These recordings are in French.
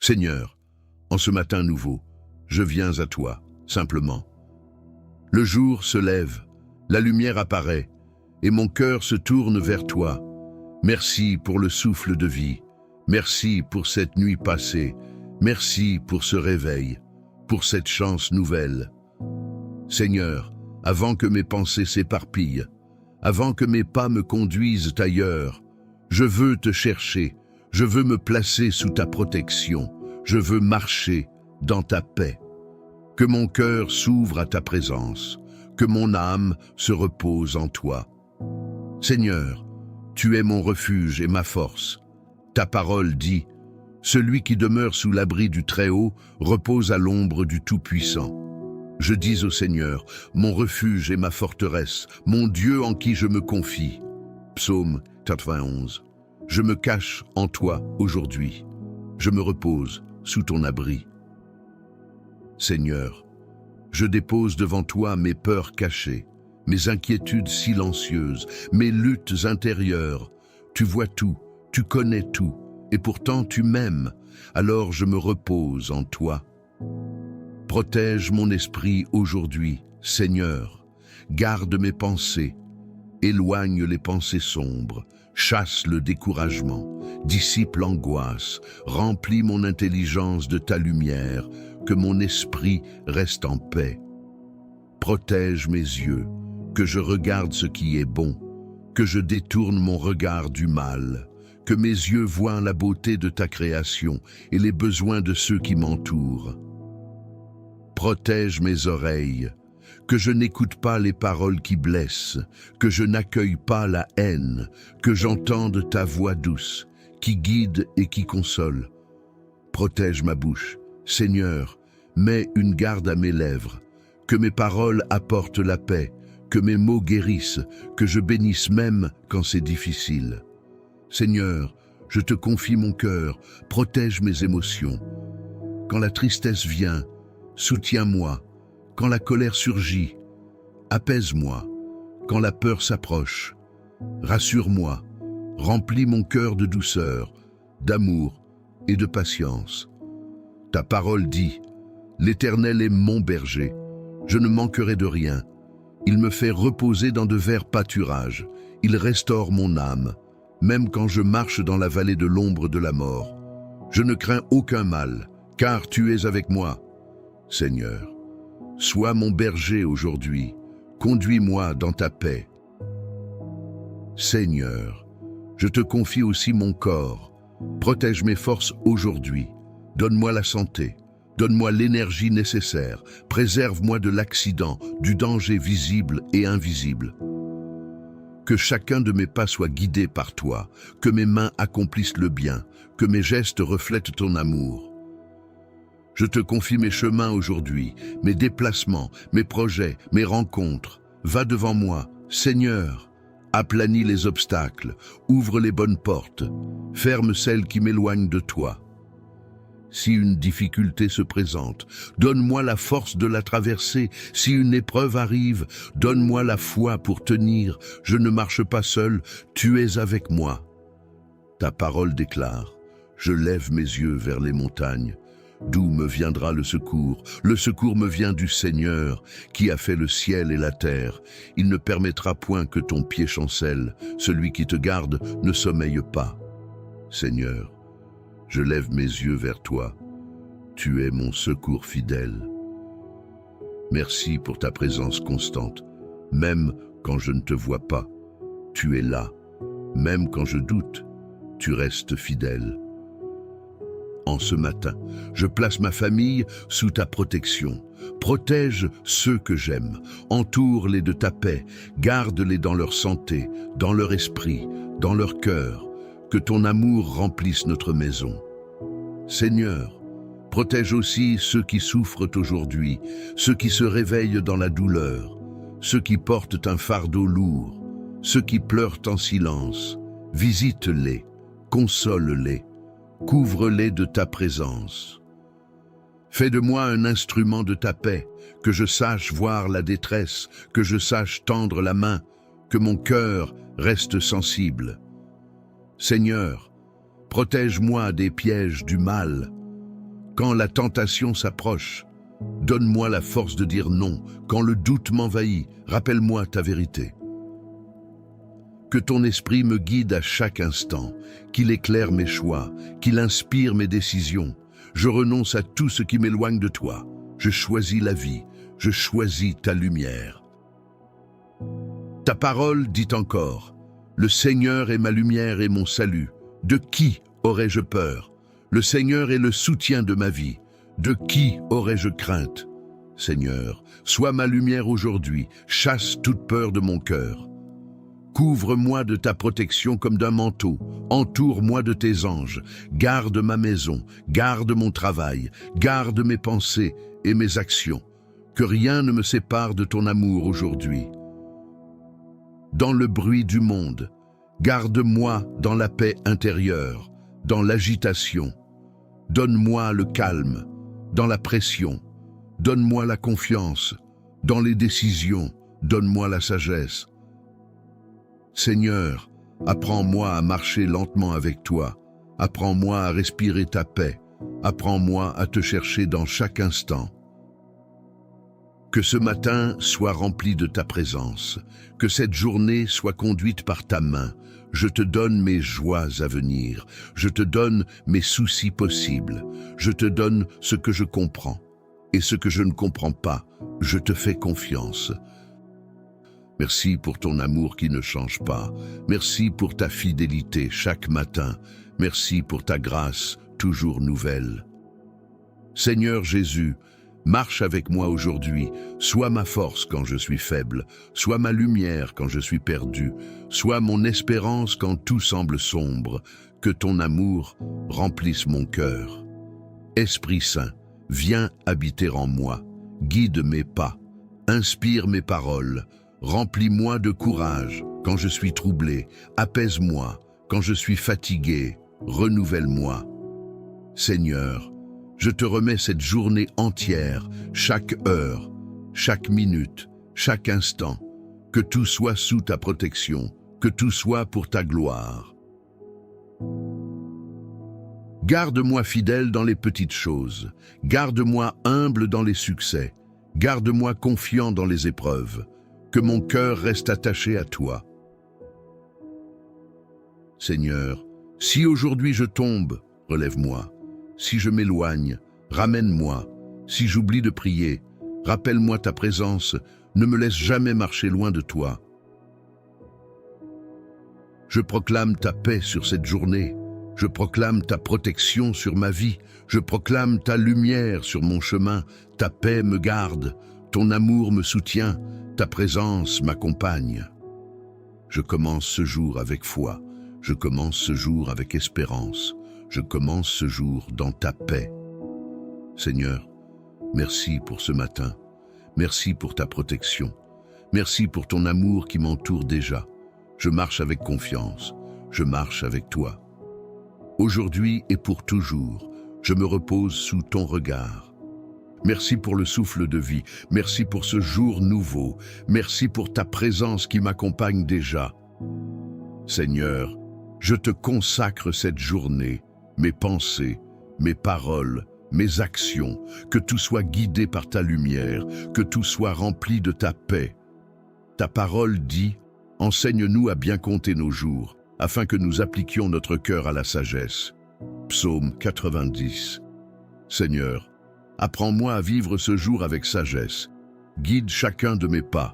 Seigneur, en ce matin nouveau, je viens à toi, simplement. Le jour se lève, la lumière apparaît, et mon cœur se tourne vers toi. Merci pour le souffle de vie, merci pour cette nuit passée, merci pour ce réveil, pour cette chance nouvelle. Seigneur, avant que mes pensées s'éparpillent, avant que mes pas me conduisent ailleurs, je veux te chercher, je veux me placer sous ta protection, je veux marcher dans ta paix. Que mon cœur s'ouvre à ta présence, que mon âme se repose en toi. Seigneur, tu es mon refuge et ma force. Ta parole dit, « Celui qui demeure sous l'abri du Très-Haut repose à l'ombre du Tout-Puissant. » Je dis au Seigneur, mon refuge et ma forteresse, mon Dieu en qui je me confie. Psaume 91. Je me cache en toi aujourd'hui. Je me repose sous ton abri. Seigneur, je dépose devant toi mes peurs cachées, mes inquiétudes silencieuses, mes luttes intérieures. Tu vois tout, tu connais tout, et pourtant tu m'aimes, alors je me repose en toi. Protège mon esprit aujourd'hui, Seigneur, garde mes pensées, éloigne les pensées sombres, chasse le découragement, dissipe l'angoisse, remplis mon intelligence de ta lumière, que mon esprit reste en paix. Protège mes yeux, que je regarde ce qui est bon, que je détourne mon regard du mal, que mes yeux voient la beauté de ta création et les besoins de ceux qui m'entourent. Protège mes oreilles, que je n'écoute pas les paroles qui blessent, que je n'accueille pas la haine, que j'entende ta voix douce, qui guide et qui console. Protège ma bouche, Seigneur, mets une garde à mes lèvres, que mes paroles apportent la paix, que mes mots guérissent, que je bénisse même quand c'est difficile. Seigneur, je te confie mon cœur, protège mes émotions. Quand la tristesse vient, soutiens-moi. Quand la colère surgit, apaise-moi. Quand la peur s'approche, rassure-moi. Remplis mon cœur de douceur, d'amour et de patience. Ta parole dit, « L'Éternel est mon berger, je ne manquerai de rien. Il me fait reposer dans de verts pâturages, il restaure mon âme, même quand je marche dans la vallée de l'ombre de la mort. Je ne crains aucun mal, car tu es avec moi. Seigneur, sois mon berger aujourd'hui, conduis-moi dans ta paix. Seigneur, je te confie aussi mon corps, protège mes forces aujourd'hui, donne-moi la santé, donne-moi l'énergie nécessaire, préserve-moi de l'accident, du danger visible et invisible. Que chacun de mes pas soit guidé par toi, que mes mains accomplissent le bien, que mes gestes reflètent ton amour. Je te confie mes chemins aujourd'hui, mes déplacements, mes projets, mes rencontres. Va devant moi, Seigneur, aplanis les obstacles, ouvre les bonnes portes, ferme celles qui m'éloignent de toi. Si une difficulté se présente, donne-moi la force de la traverser. Si une épreuve arrive, donne-moi la foi pour tenir. Je ne marche pas seul, tu es avec moi. Ta parole déclare, je lève mes yeux vers les montagnes. D'où me viendra le secours? Le secours me vient du Seigneur, qui a fait le ciel et la terre. Il ne permettra point que ton pied chancelle. Celui qui te garde ne sommeille pas. Seigneur, je lève mes yeux vers toi. Tu es mon secours fidèle. Merci pour ta présence constante. Même quand je ne te vois pas, tu es là. Même quand je doute, tu restes fidèle. En ce matin, je place ma famille sous ta protection. Protège ceux que j'aime, entoure-les de ta paix, garde-les dans leur santé, dans leur esprit, dans leur cœur, que ton amour remplisse notre maison. Seigneur, protège aussi ceux qui souffrent aujourd'hui, ceux qui se réveillent dans la douleur, ceux qui portent un fardeau lourd, ceux qui pleurent en silence. Visite-les, console-les. Couvre-les de ta présence. Fais de moi un instrument de ta paix, que je sache voir la détresse, que je sache tendre la main, que mon cœur reste sensible. Seigneur, protège-moi des pièges du mal, quand la tentation s'approche. Donne-moi la force de dire non. Quand le doute m'envahit, rappelle-moi ta vérité. Que ton esprit me guide à chaque instant, qu'il éclaire mes choix, qu'il inspire mes décisions. Je renonce à tout ce qui m'éloigne de toi. Je choisis la vie, je choisis ta lumière. Ta parole dit encore, le Seigneur est ma lumière et mon salut. De qui aurais-je peur? Le Seigneur est le soutien de ma vie. De qui aurais-je crainte? Seigneur, sois ma lumière aujourd'hui, chasse toute peur de mon cœur. Couvre-moi de ta protection comme d'un manteau, entoure-moi de tes anges, garde ma maison, garde mon travail, garde mes pensées et mes actions. Que rien ne me sépare de ton amour aujourd'hui. Dans le bruit du monde, garde-moi dans la paix intérieure, dans l'agitation. Donne-moi le calme, dans la pression. Donne-moi la confiance, dans les décisions. Donne-moi la sagesse. Seigneur, apprends-moi à marcher lentement avec toi. Apprends-moi à respirer ta paix. Apprends-moi à te chercher dans chaque instant. Que ce matin soit rempli de ta présence, que cette journée soit conduite par ta main. Je te donne mes joies à venir, je te donne mes soucis possibles, je te donne ce que je comprends. Et ce que je ne comprends pas, je te fais confiance. Merci pour ton amour qui ne change pas. Merci pour ta fidélité chaque matin. Merci pour ta grâce toujours nouvelle. Seigneur Jésus, marche avec moi aujourd'hui, sois ma force quand je suis faible, sois ma lumière quand je suis perdu, sois mon espérance quand tout semble sombre, que ton amour remplisse mon cœur. Esprit Saint, viens habiter en moi, guide mes pas, inspire mes paroles, remplis-moi de courage quand je suis troublé, apaise-moi quand je suis fatigué, renouvelle-moi. Seigneur, je te remets cette journée entière, chaque heure, chaque minute, chaque instant, que tout soit sous ta protection, que tout soit pour ta gloire. Garde-moi fidèle dans les petites choses, garde-moi humble dans les succès, garde-moi confiant dans les épreuves, que mon cœur reste attaché à toi. Seigneur, si aujourd'hui je tombe, relève-moi. Si je m'éloigne, ramène-moi. Si j'oublie de prier, rappelle-moi ta présence, ne me laisse jamais marcher loin de toi. Je proclame ta paix sur cette journée. Je proclame ta protection sur ma vie. Je proclame ta lumière sur mon chemin. Ta paix me garde. Ton amour me soutient. Ta présence m'accompagne. Je commence ce jour avec foi. Je commence ce jour avec espérance. Je commence ce jour dans ta paix. Seigneur, merci pour ce matin. Merci pour ta protection. Merci pour ton amour qui m'entoure déjà. Je marche avec confiance. Je marche avec toi. Aujourd'hui et pour toujours, je me repose sous ton regard. Merci pour le souffle de vie. Merci pour ce jour nouveau. Merci pour ta présence qui m'accompagne déjà. Seigneur, je te consacre cette journée, mes pensées, mes paroles, mes actions, que tout soit guidé par ta lumière, que tout soit rempli de ta paix. Ta parole dit, enseigne-nous à bien compter nos jours, afin que nous appliquions notre cœur à la sagesse. Psaume 90. Seigneur, apprends-moi à vivre ce jour avec sagesse. Guide chacun de mes pas.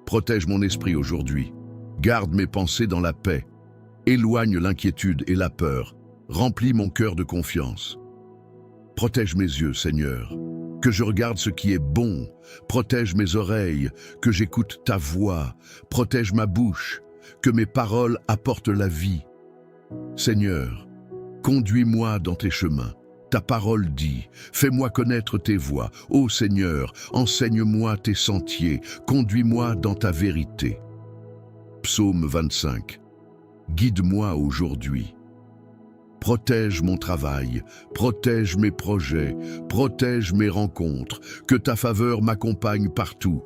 Protège mon esprit aujourd'hui. Garde mes pensées dans la paix. Éloigne l'inquiétude et la peur. Remplis mon cœur de confiance. Protège mes yeux, Seigneur, que je regarde ce qui est bon. Protège mes oreilles, que j'écoute ta voix. Protège ma bouche, que mes paroles apportent la vie. Seigneur, conduis-moi dans tes chemins. Ta parole dit, fais-moi connaître tes voies. Ô Seigneur, enseigne-moi tes sentiers. Conduis-moi dans ta vérité. Psaume 25. Guide-moi aujourd'hui. Protège mon travail, protège mes projets, protège mes rencontres, que ta faveur m'accompagne partout.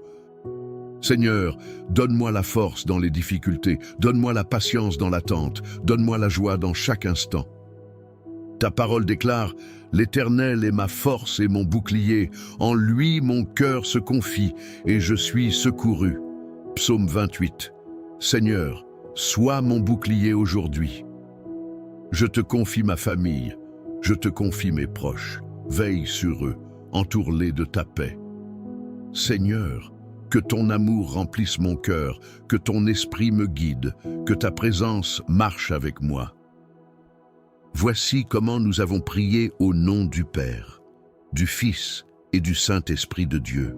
Seigneur, donne-moi la force dans les difficultés, donne-moi la patience dans l'attente, donne-moi la joie dans chaque instant. Ta parole déclare, « L'Éternel est ma force et mon bouclier, en lui mon cœur se confie et je suis secouru. » Psaume 28. Seigneur, sois mon bouclier aujourd'hui. Je te confie ma famille, je te confie mes proches. Veille sur eux, entoure-les de ta paix. Seigneur, que ton amour remplisse mon cœur, que ton esprit me guide, que ta présence marche avec moi. Voici comment nous avons prié au nom du Père, du Fils et du Saint-Esprit de Dieu.